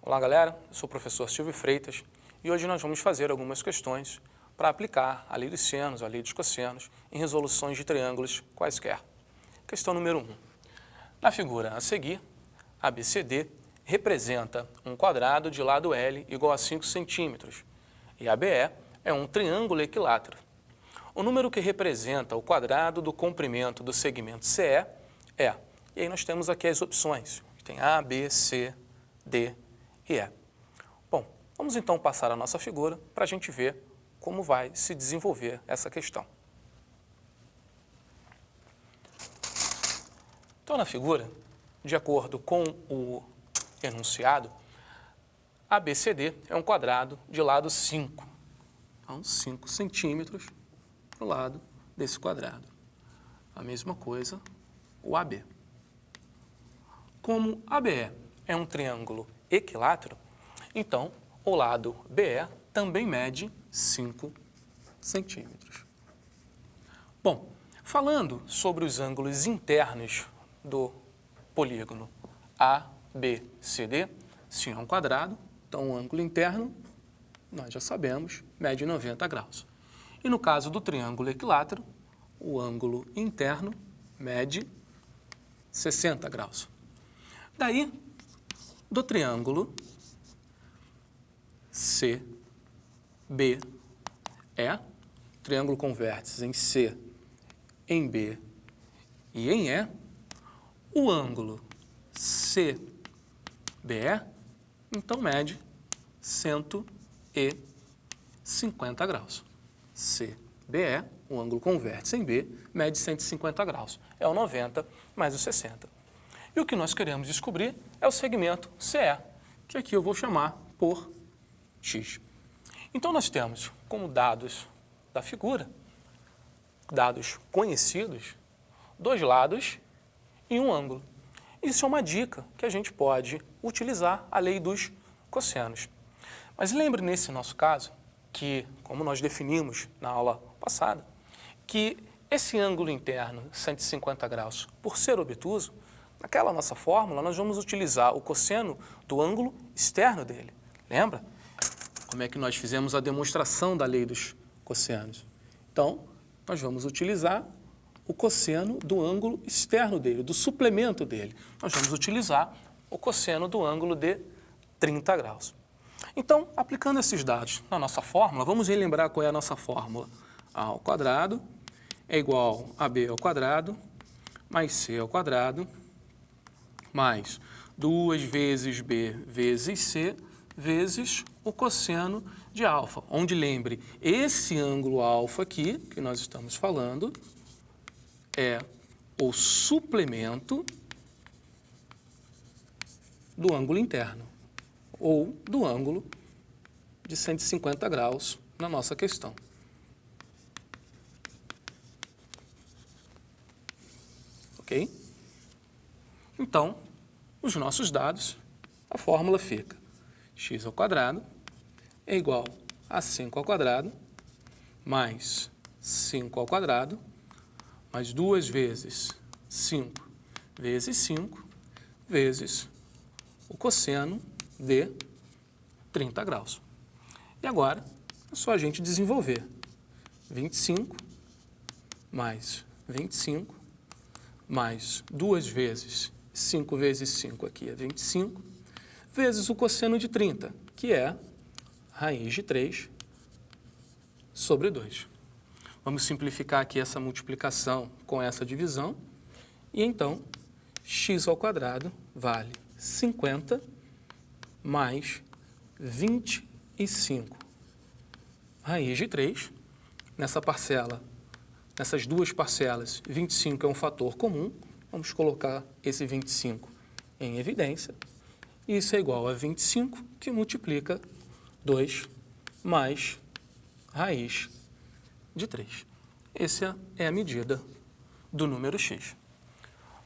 Olá galera, eu sou o professor Silvio Freitas e hoje nós vamos fazer algumas questões para aplicar a lei dos senos, a lei dos cossenos em resoluções de triângulos quaisquer. Questão número 1. Na figura a seguir, ABCD representa um quadrado de lado L igual a 5 centímetros e ABE é um triângulo equilátero. O número que representa o quadrado do comprimento do segmento CE é, e aí nós temos aqui as opções, tem A, B, C, D e E. Bom, vamos então passar a nossa figura para a gente ver como vai se desenvolver essa questão. Então, na figura, de acordo com o enunciado, ABCD é um quadrado de lado 5. Então, 5 centímetros para o lado desse quadrado. A mesma coisa, o AB. Como ABE é um triângulo equilátero, então o lado BE também mede 5 centímetros. Bom, falando sobre os ângulos internos do polígono ABCD, se é um quadrado, então o ângulo interno, nós já sabemos, mede 90 graus. E no caso do triângulo equilátero, o ângulo interno mede 60 graus. Daí, do triângulo CBE, triângulo com vértices em C, em B e em E, o ângulo CBE, então, mede 150 graus. CBE, o ângulo com vértice em B, mede 150 graus. É o 90 mais o 60. E o que nós queremos descobrir é o segmento CE, que aqui eu vou chamar por X. Então, nós temos como dados da figura, dados conhecidos, dois lados e um ângulo. Isso é uma dica que a gente pode utilizar a lei dos cossenos. Mas lembre nesse nosso caso que, como nós definimos na aula passada, que esse ângulo interno, 150 graus, por ser obtuso, naquela nossa fórmula nós vamos utilizar o cosseno do ângulo externo dele. Lembra? Como é que nós fizemos a demonstração da lei dos cossenos? Então, nós vamos utilizar o cosseno do ângulo externo dele, do suplemento dele. Nós vamos utilizar o cosseno do ângulo de 30 graus. Então, aplicando esses dados na nossa fórmula, vamos relembrar qual é a nossa fórmula. A ao quadrado é igual a B ao quadrado mais C ao quadrado mais 2 vezes B vezes C vezes o cosseno de alfa, onde, lembre, esse ângulo alfa aqui, que nós estamos falando, é o suplemento do ângulo interno, ou do ângulo de 150 graus na nossa questão. Ok? Então, os nossos dados, a fórmula fica x ao quadrado é igual a 5 ao quadrado mais 5 ao quadrado mais 2 vezes 5 vezes 5 vezes o cosseno de 30 graus. E agora é só a gente desenvolver 25 mais 25 mais 2 vezes 5 vezes 5 aqui é 25, vezes o cosseno de 30, que é raiz de 3 sobre 2. Vamos simplificar aqui essa multiplicação com essa divisão, e então x ao quadrado vale 50 mais 25 raiz de 3. Nessa parcela, nessas duas parcelas, 25 é um fator comum, vamos colocar esse 25 em evidência. Isso é igual a 25, que multiplica 2 mais raiz de 3. Essa é a medida do número x.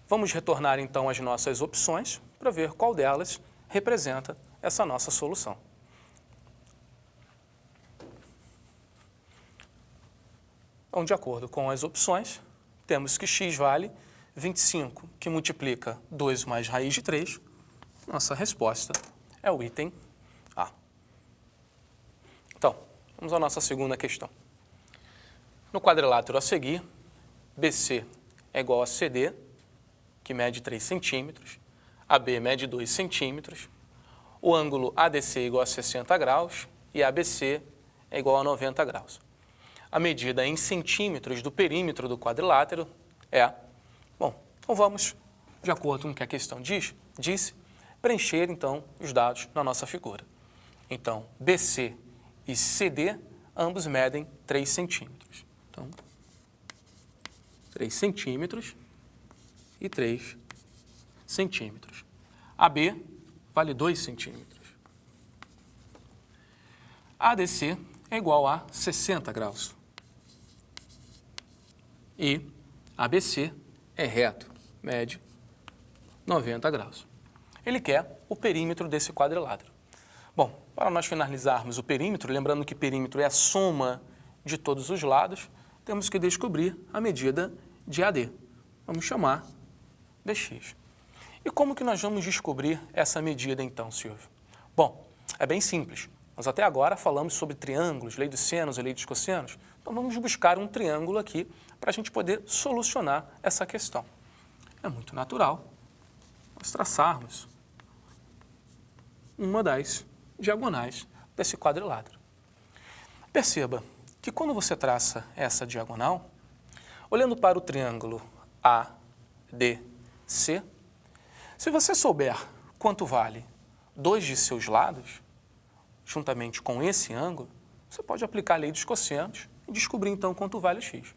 Vamos retornar então às nossas opções para ver qual delas representa essa nossa solução. Então, de acordo com as opções, temos que x vale 25, que multiplica 2 mais raiz de 3. Nossa resposta é o item A. Então, vamos à nossa segunda questão. No quadrilátero a seguir, BC é igual a CD, que mede 3 centímetros, AB mede 2 centímetros, o ângulo ADC é igual a 60 graus e ABC é igual a 90 graus. A medida em centímetros do perímetro do quadrilátero é... Bom, então vamos, de acordo com o que a questão disse, preencher, então, os dados na nossa figura. Então, BC e CD, ambos medem 3 centímetros. Então, 3 centímetros e 3 centímetros. AB vale 2 centímetros. ADC é igual a 60 graus. E ABC é reto, mede 90 graus. Ele quer o perímetro desse quadrilátero. Bom, para nós finalizarmos o perímetro, lembrando que perímetro é a soma de todos os lados, temos que descobrir a medida de AD. Vamos chamar dx. E como que nós vamos descobrir essa medida então, Silvio? Bom, é bem simples. Nós até agora falamos sobre triângulos, lei dos senos e lei dos cossenos. Então vamos buscar um triângulo aqui para a gente poder solucionar essa questão. É muito natural nós traçarmos uma das diagonais desse quadrilátero. Perceba que quando você traça essa diagonal, olhando para o triângulo ADC, se você souber quanto vale 2 de seus lados, juntamente com esse ângulo, você pode aplicar a lei dos cossenos e descobrir então quanto vale x.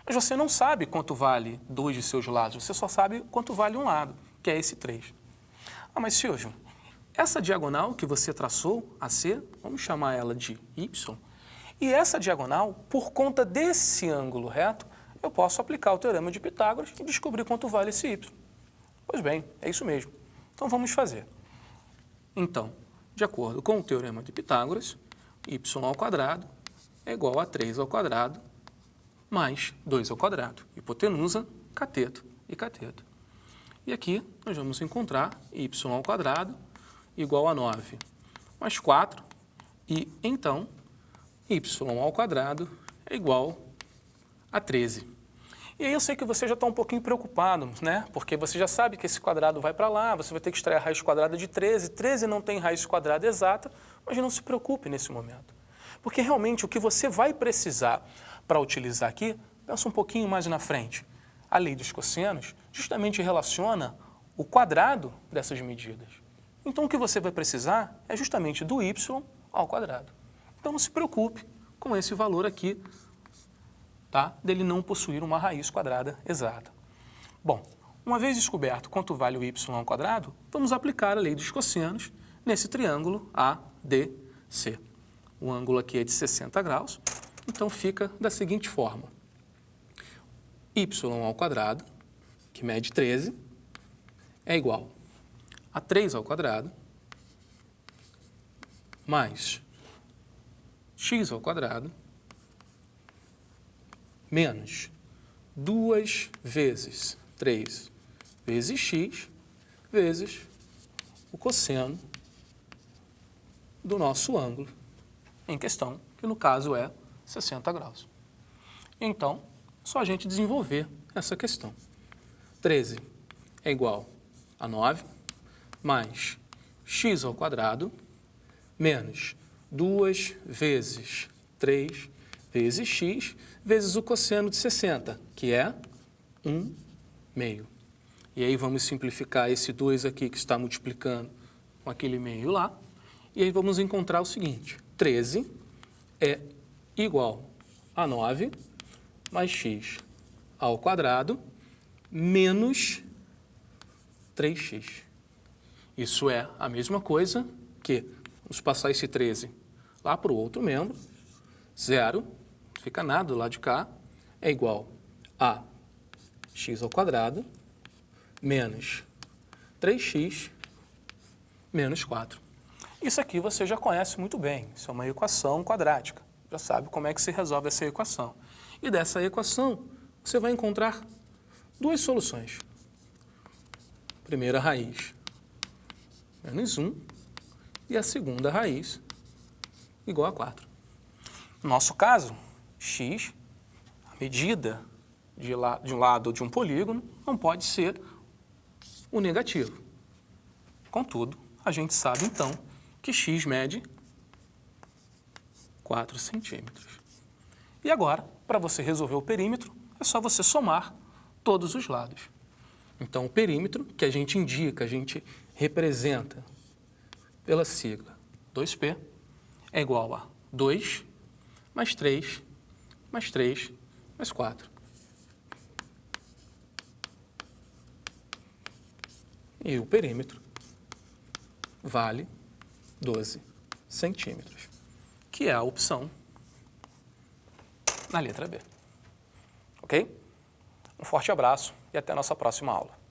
Mas você não sabe quanto vale 2 de seus lados, você só sabe quanto vale um lado, que é esse 3. Ah, mas Silvio, essa diagonal que você traçou, AC, vamos chamar ela de y, e essa diagonal, por conta desse ângulo reto, eu posso aplicar o teorema de Pitágoras e descobrir quanto vale esse y. Pois bem, é isso mesmo. Então vamos fazer. Então, de acordo com o teorema de Pitágoras, y ao quadrado é igual a 3 ao quadrado mais 2 ao quadrado. Hipotenusa, cateto e cateto. E aqui nós vamos encontrar y ao quadrado igual a 9 mais 4, e então y ao quadrado é igual a 13. E aí eu sei que você já está um pouquinho preocupado, né? Porque você já sabe que esse quadrado vai para lá, você vai ter que extrair a raiz quadrada de 13. 13 não tem raiz quadrada exata, mas não se preocupe nesse momento. Porque realmente o que você vai precisar para utilizar aqui, pensa um pouquinho mais na frente. A lei dos cossenos justamente relaciona o quadrado dessas medidas. Então o que você vai precisar é justamente do y ao quadrado. Então não se preocupe com esse valor aqui, tá? Dele não possuir uma raiz quadrada exata. Bom, uma vez descoberto quanto vale o y ao quadrado, vamos aplicar a lei dos cossenos nesse triângulo ADC. O ângulo aqui é de 60 graus, então fica da seguinte forma. Y ao quadrado, que mede 13, é igual a 3 ao quadrado mais x ao quadrado menos 2 vezes 3 vezes x vezes o cosseno do nosso ângulo em questão, que no caso é 60 graus. Então, só a gente desenvolver essa questão. 13 é igual a 9 mais x ao quadrado menos 2 vezes 3 vezes x vezes o cosseno de 60, que é 1 meio. E aí vamos simplificar esse 2 aqui que está multiplicando com aquele meio lá. E aí vamos encontrar o seguinte, 13 é igual a 9 mais x ao quadrado menos 3x. Isso é a mesma coisa que, vamos passar esse 13 lá para o outro membro, 0, não fica nada do lado de cá, é igual a x ao quadrado menos 3x menos 4. Isso aqui você já conhece muito bem, isso é uma equação quadrática, já sabe como é que se resolve essa equação. E dessa equação você vai encontrar duas soluções. Primeira raiz, menos 1, e a segunda raiz igual a 4. No nosso caso, x, a medida de um lado de um polígono, não pode ser o negativo. Contudo, a gente sabe, então, que x mede 4 centímetros. E agora, para você resolver o perímetro, é só você somar todos os lados. Então, o perímetro, que a gente indica, a gente representa pela sigla 2P, é igual a 2 mais 3 mais 3 mais 4. E o perímetro vale 12 centímetros, que é a opção na letra B. Ok? Um forte abraço e até a nossa próxima aula.